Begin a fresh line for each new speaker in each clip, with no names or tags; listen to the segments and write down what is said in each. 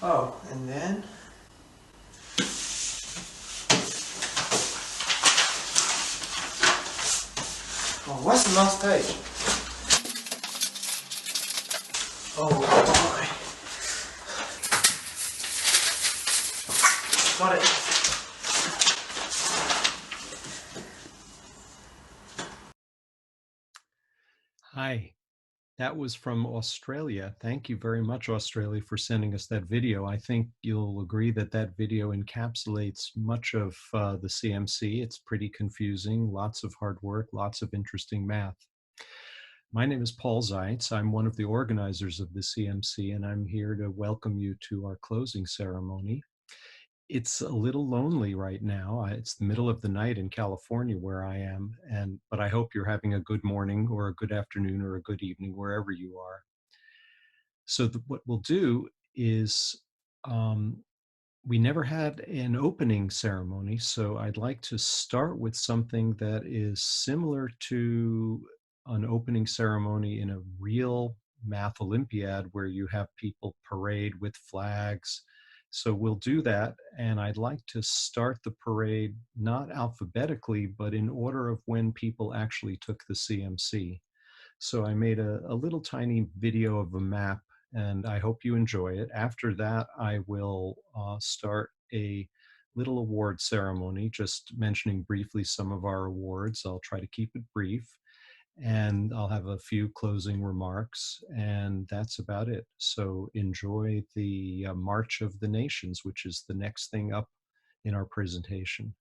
Oh, and then what's the last page? Oh boy. Got it.
Hi, that was from Australia. Thank you very much, Australia, for sending us that video. I think you'll agree that that video encapsulates much of the CMC. It's pretty confusing, lots of hard work, lots of interesting math. My name is Paul Zeitz. I'm one of the organizers of the CMC, and I'm here to welcome you to our closing ceremony. It's a little lonely right now. It's the middle of the night in California where I am, but I hope you're having a good morning or a good afternoon or a good evening wherever you are. So what we'll do is we never had an opening ceremony, so I'd like to start with something that is similar to an opening ceremony in a real math Olympiad where you have people parade with flags. So we'll do that, and I'd like to start the parade not alphabetically, but in order of when people actually took the CMC. So I made a little tiny video of a map, and I hope you enjoy it. After that, I will start a little award ceremony, just mentioning briefly some of our awards. I'll try to keep it brief, and I'll have a few closing remarks, and that's about it. So enjoy the March of the Nations, which is the next thing up in our presentation.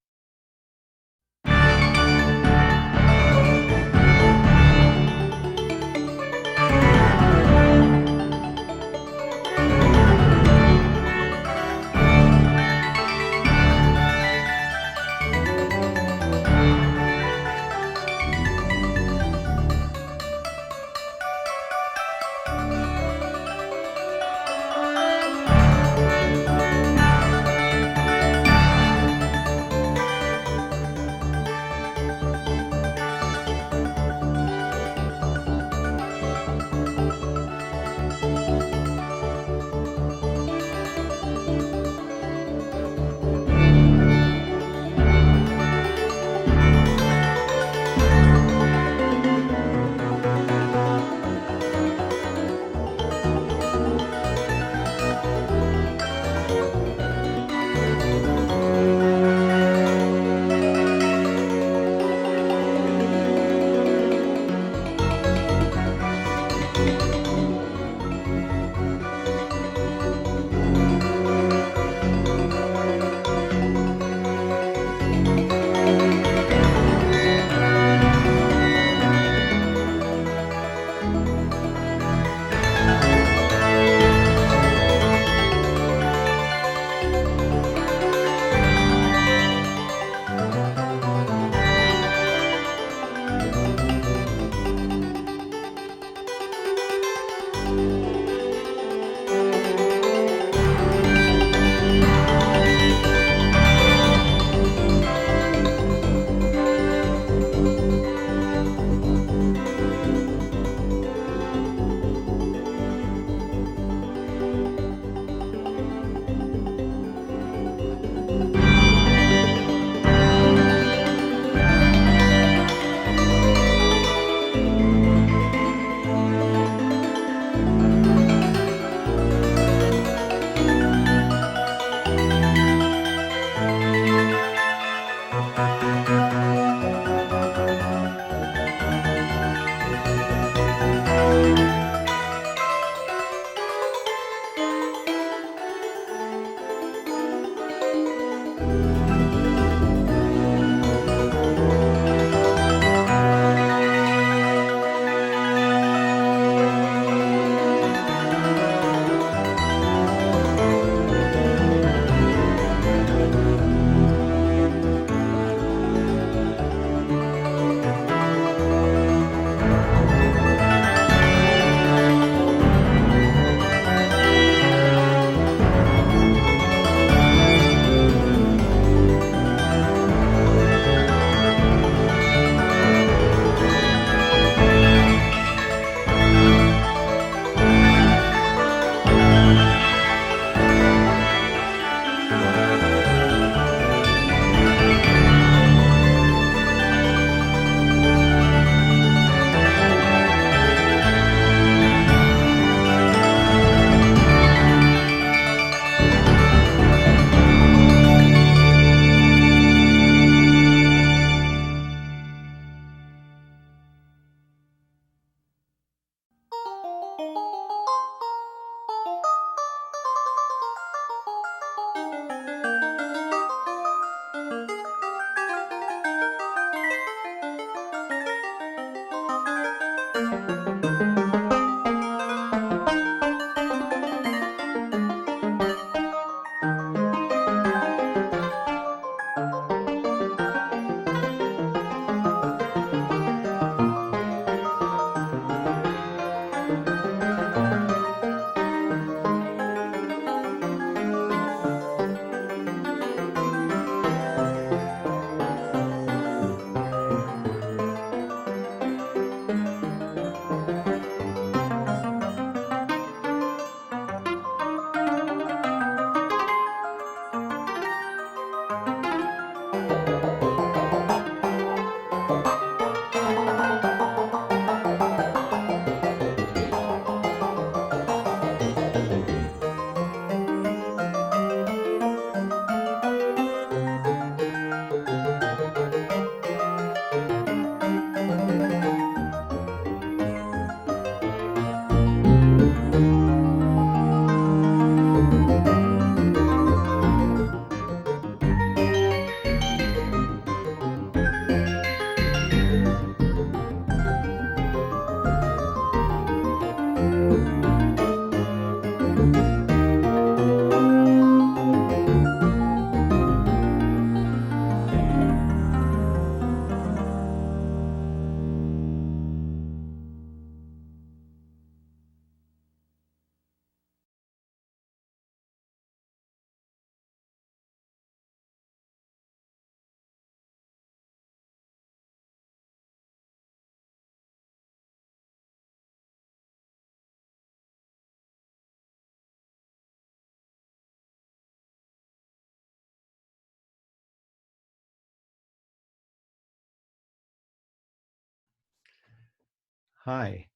Hi,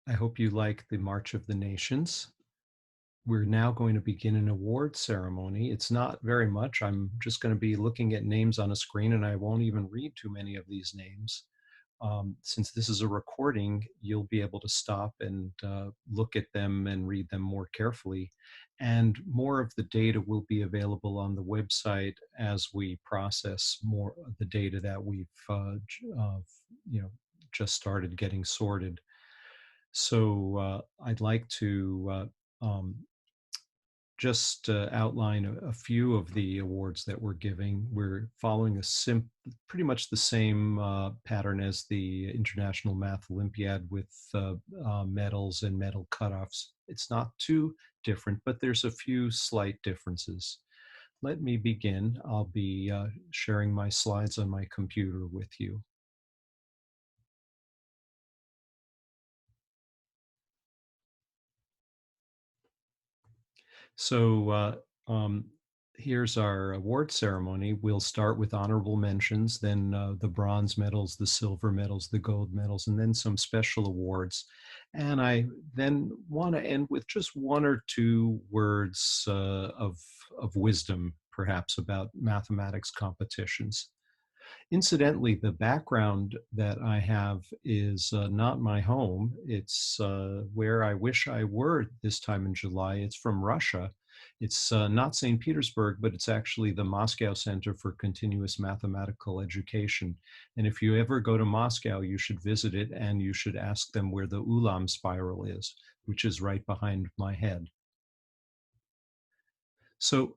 I hope you like the March of the Nations. We're now going to begin an award ceremony. It's not very much. I'm just going to be looking at names on a screen, and I won't even read too many of these names. Since this is a recording, you'll be able to stop and look at them and read them more carefully. And more of the data will be available on the website as we process more of the data that we've just started getting sorted. So I'd like to just outline a few of the awards that we're giving. We're following pretty much the same pattern as the International Math Olympiad with medals and medal cutoffs. It's not too different, but there's a few slight differences. Let me begin. I'll be sharing my slides on my computer with you. So here's our award ceremony. We'll start with honorable mentions, then the bronze medals, the silver medals, the gold medals, and then some special awards. And I then want to end with just one or two words of wisdom, perhaps, about mathematics competitions. Incidentally, the background that I have is not my home. It's where I wish I were this time in July. It's from Russia. It's not St. Petersburg, but it's actually the Moscow Center for Continuous Mathematical Education. And if you ever go to Moscow, you should visit it and you should ask them where the Ulam spiral is, which is right behind my head. So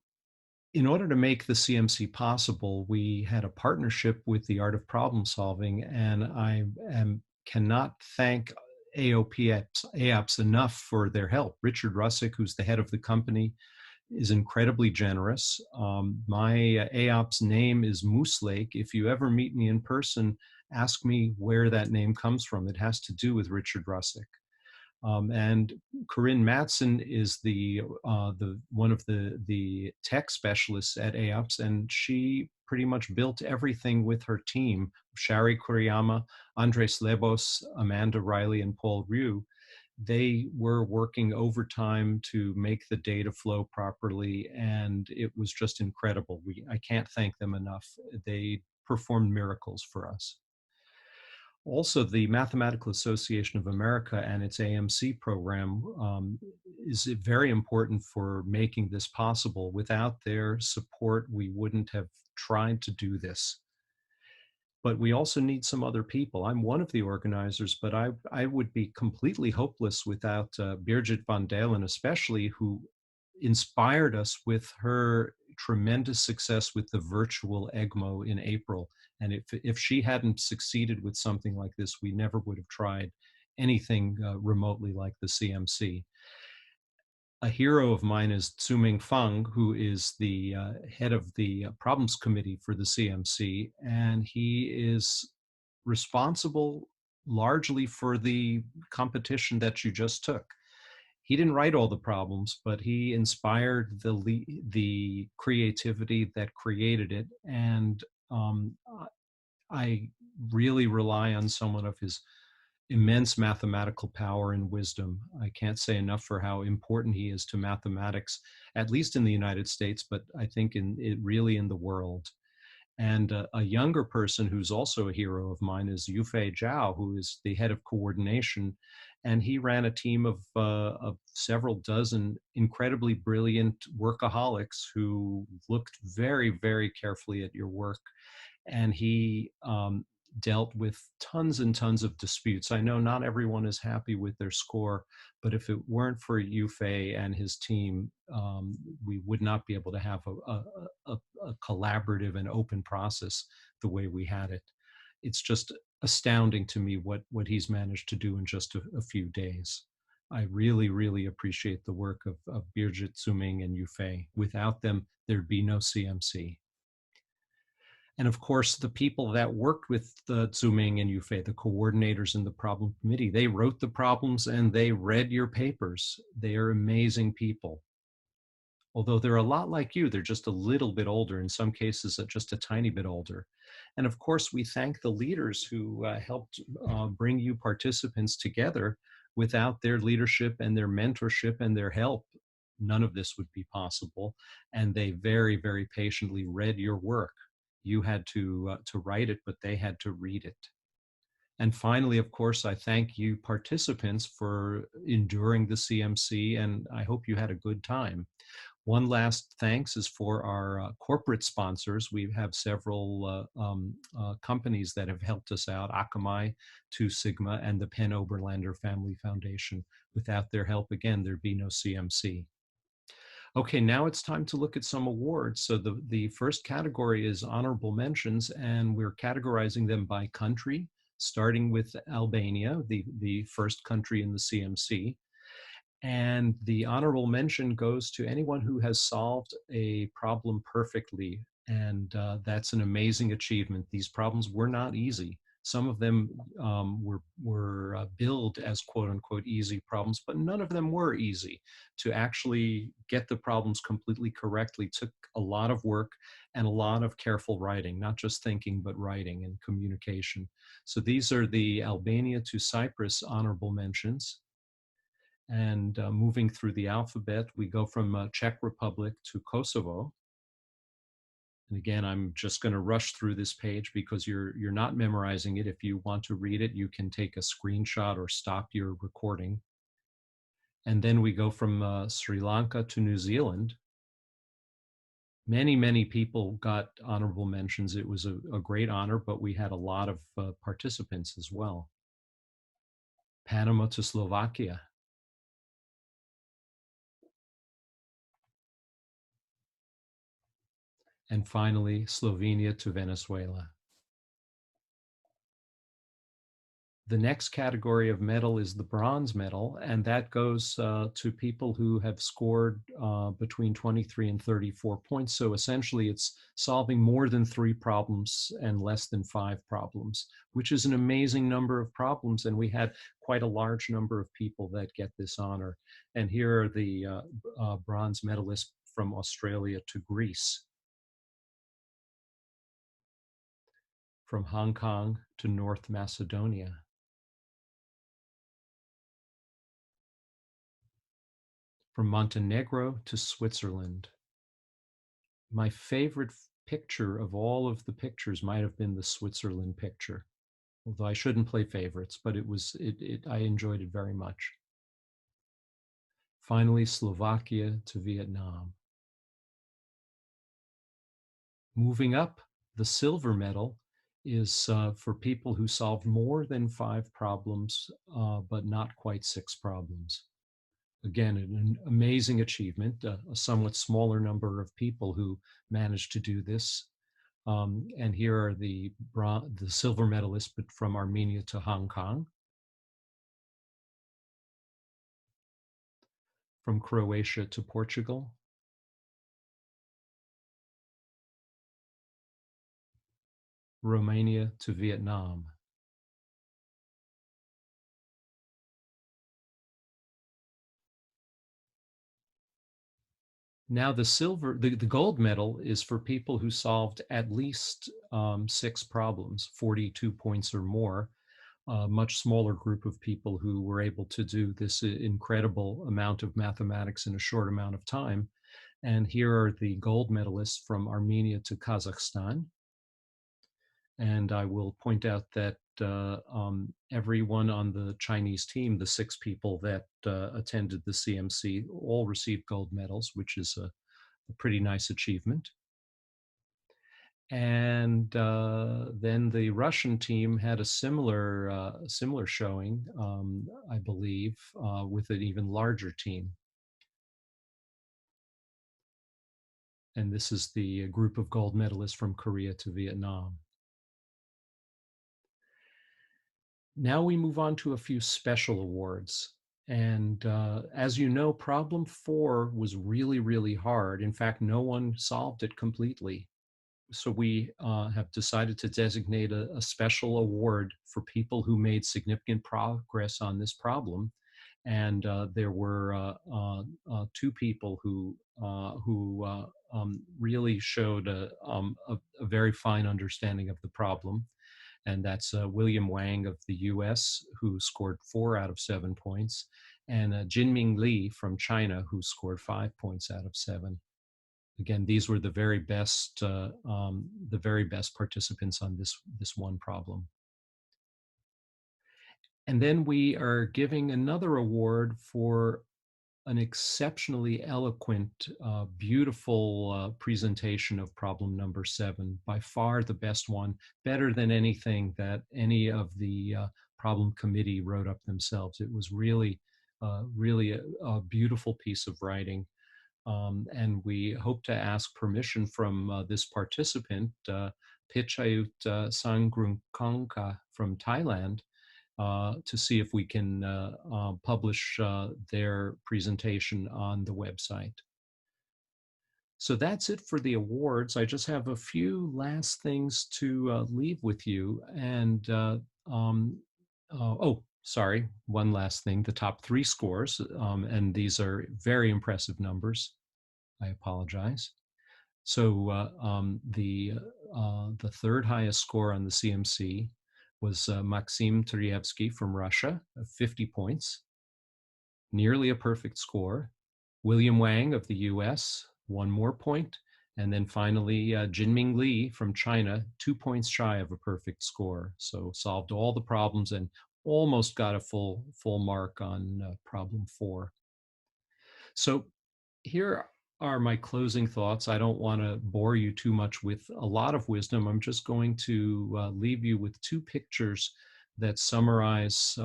in order to make the CMC possible, we had a partnership with the Art of Problem Solving, and cannot thank AoPS enough for their help. Richard Russick, who's the head of the company, is incredibly generous. My AoPS name is Moose Lake. If you ever meet me in person, ask me where that name comes from. It has to do with Richard Russick. And Corinne Madsen is the one of the tech specialists at AoPS, and she pretty much built everything with her team. Shari Kuriyama, Andres Lebos, Amanda Riley, and Paul Ryu. They were working overtime to make the data flow properly, and it was just incredible. I can't thank them enough. They performed miracles for us. Also, the Mathematical Association of America and its AMC program is very important for making this possible. Without their support, we wouldn't have tried to do this. But we also need some other people. I'm one of the organizers, but I would be completely hopeless without Birgit van Dalen, especially, who inspired us with her tremendous success with the virtual EGMO in April. And if she hadn't succeeded with something like this, we never would have tried anything remotely like the CMC. A hero of mine is Zuming Feng, who is the head of the problems committee for the CMC, and he is responsible largely for the competition that you just took. He didn't write all the problems, but he inspired the creativity that created it. And I really rely on someone of his immense mathematical power and wisdom. I can't say enough for how important he is to mathematics, at least in the United States, but I think really in the world. And a younger person who's also a hero of mine is Yufei Zhao, who is the head of coordination. And he ran a team of several dozen incredibly brilliant workaholics who looked very, very carefully at your work. And he dealt with tons and tons of disputes. I know not everyone is happy with their score, but if it weren't for Yufei and his team, we would not be able to have a collaborative and open process the way we had it. It's just astounding to me what he's managed to do in just a few days. I really, really appreciate the work of Birgit, Zuming, and Yufei. Without them, there'd be no CMC. And of course, the people that worked with Zuming and Yufei, the coordinators in the problem committee, they wrote the problems and they read your papers. They are amazing people. although they're a lot like you. They're just a little bit older, in some cases just a tiny bit older. And of course, we thank the leaders who helped bring you participants together. Without their leadership and their mentorship and their help, none of this would be possible. And they very, very patiently read your work. You had to write it, but they had to read it. And finally, of course, I thank you participants for enduring the CMC, and I hope you had a good time. One last thanks is for our corporate sponsors. We have several companies that have helped us out: Akamai, Two Sigma, and the Penn Oberlander Family Foundation. Without their help, again, there'd be no CMC. Okay, now it's time to look at some awards. So the first category is honorable mentions, and we're categorizing them by country, starting with Albania, the first country in the CMC. And the honorable mention goes to anyone who has solved a problem perfectly. And that's an amazing achievement. These problems were not easy. Some of them were billed as quote unquote easy problems, but none of them were easy. To actually get the problems completely correctly took a lot of work and a lot of careful writing, not just thinking, but writing and communication. So these are the Albania to Cyprus honorable mentions. And moving through the alphabet, we go from Czech Republic to Kosovo. And again, I'm just going to rush through this page because you're not memorizing it. If you want to read it, you can take a screenshot or stop your recording. And then we go from Sri Lanka to New Zealand. Many, many people got honorable mentions. It was a great honor, but we had a lot of participants as well. Panama to Slovakia. And finally, Slovenia to Venezuela. The next category of medal is the bronze medal, and that goes to people who have scored between 23 and 34 points. So essentially, it's solving more than 3 problems and less than 5 problems, which is an amazing number of problems. And we had quite a large number of people that get this honor. And here are the bronze medalists from Australia to Greece, from Hong Kong to North Macedonia, from Montenegro to Switzerland. My favorite picture of all of the pictures might have been the Switzerland picture, although I shouldn't play favorites, but I enjoyed it very much. Finally, Slovakia to Vietnam. Moving up, the silver medal is for people who solved more than 5 problems, but not quite 6 problems. Again, an amazing achievement, a somewhat smaller number of people who managed to do this. And here are the silver medalists from Armenia to Hong Kong, from Croatia to Portugal, Romania to Vietnam. Now the gold medal is for people who solved at least 6 problems, 42 points or more. A much smaller group of people who were able to do this incredible amount of mathematics in a short amount of time. And here are the gold medalists from Armenia to Kazakhstan. And I will point out that everyone on the Chinese team, the 6 people that attended the CMC, all received gold medals, which is a pretty nice achievement. And then the Russian team had a similar showing, I believe, with an even larger team. And this is the group of gold medalists from Korea to Vietnam. Now we move on to a few special awards. And as you know, problem 4 was really, really hard. In fact, no one solved it completely. So we have decided to designate a special award for people who made significant progress on this problem. And there were two people who really showed a very fine understanding of the problem. And that's William Wang of the US, who scored 4 out of 7 points, and Jinming Li from China, who scored 5 points out of 7. Again, these were the very best participants on this one problem. And then we are giving another award for an exceptionally eloquent, beautiful presentation of problem number 7, by far the best one, better than anything that any of the problem committee wrote up themselves. It was really, really a beautiful piece of writing. And we hope to ask permission from this participant, Pichayut Sangrungkongka from Thailand, to see if we can publish their presentation on the website. So that's it for the awards. I just have a few last things to leave with you. And oh, sorry, one last thing, the top 3 scores, and these are very impressive numbers. I apologize. So the third highest score on the CMC was Maxim Tryevsky from Russia, 50 points, nearly a perfect score. William Wang of the US, 1 more point. And then finally, Jinming Li from China, 2 points shy of a perfect score. So solved all the problems and almost got a full mark on problem 4. So here are my closing thoughts. I don't want to bore you too much with a lot of wisdom. I'm just going to leave you with 2 pictures that summarize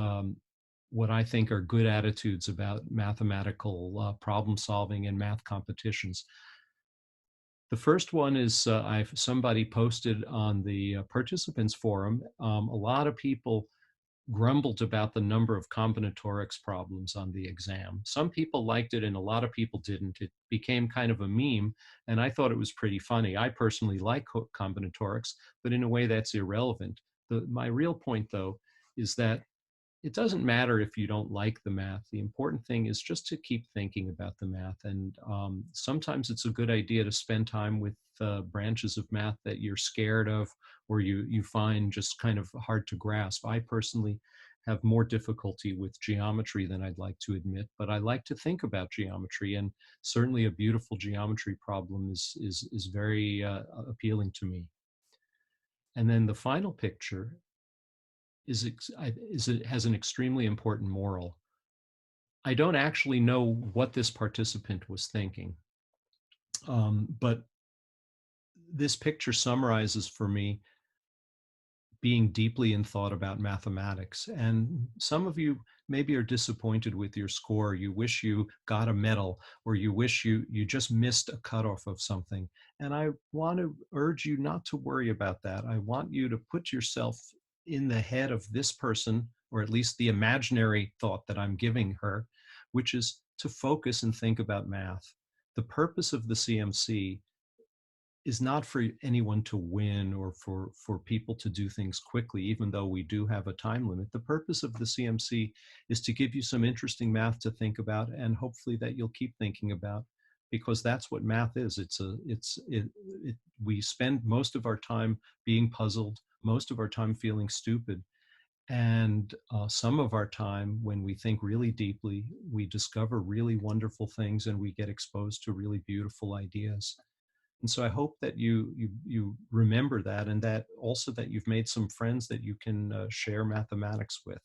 what I think are good attitudes about mathematical problem solving and math competitions. The first one is somebody posted on the participants forum. A lot of people grumbled about the number of combinatorics problems on the exam. Some people liked it and a lot of people didn't. It became kind of a meme, and I thought it was pretty funny. I personally like combinatorics, but in a way that's irrelevant. My real point, though, is that it doesn't matter if you don't like the math. The important thing is just to keep thinking about the math. And sometimes it's a good idea to spend time with branches of math that you're scared of or you find just kind of hard to grasp. I personally have more difficulty with geometry than I'd like to admit, but I like to think about geometry, and certainly a beautiful geometry problem is very appealing to me. And then the final picture it has an extremely important moral. I don't actually know what this participant was thinking, but this picture summarizes for me being deeply in thought about mathematics. And some of you maybe are disappointed with your score. You wish you got a medal, or you wish you just missed a cutoff of something. And I want to urge you not to worry about that. I want you to put yourself in the head of this person, or at least the imaginary thought that I'm giving her, which is to focus and think about math. The purpose of the CMC is not for anyone to win or for people to do things quickly, even though we do have a time limit. The purpose of the CMC is to give you some interesting math to think about, and hopefully that you'll keep thinking about, because that's what math is. We spend most of our time being puzzled, most of our time feeling stupid, and some of our time, when we think really deeply, we discover really wonderful things and we get exposed to really beautiful ideas. And so I hope that you remember that, and that also that you've made some friends that you can share mathematics with.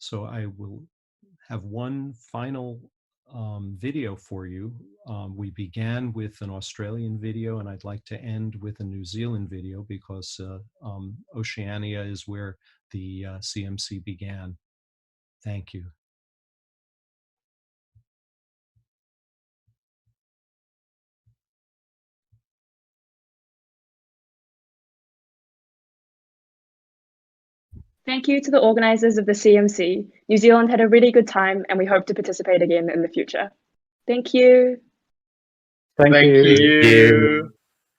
So I will have one final video for you. We began with an Australian video, and I'd like to end with a New Zealand video, because Oceania is where the CMC began. Thank you.
Thank you to the organisers of the CMC. New Zealand had a really good time, and we hope to participate again in the future. Thank you.
Thank you.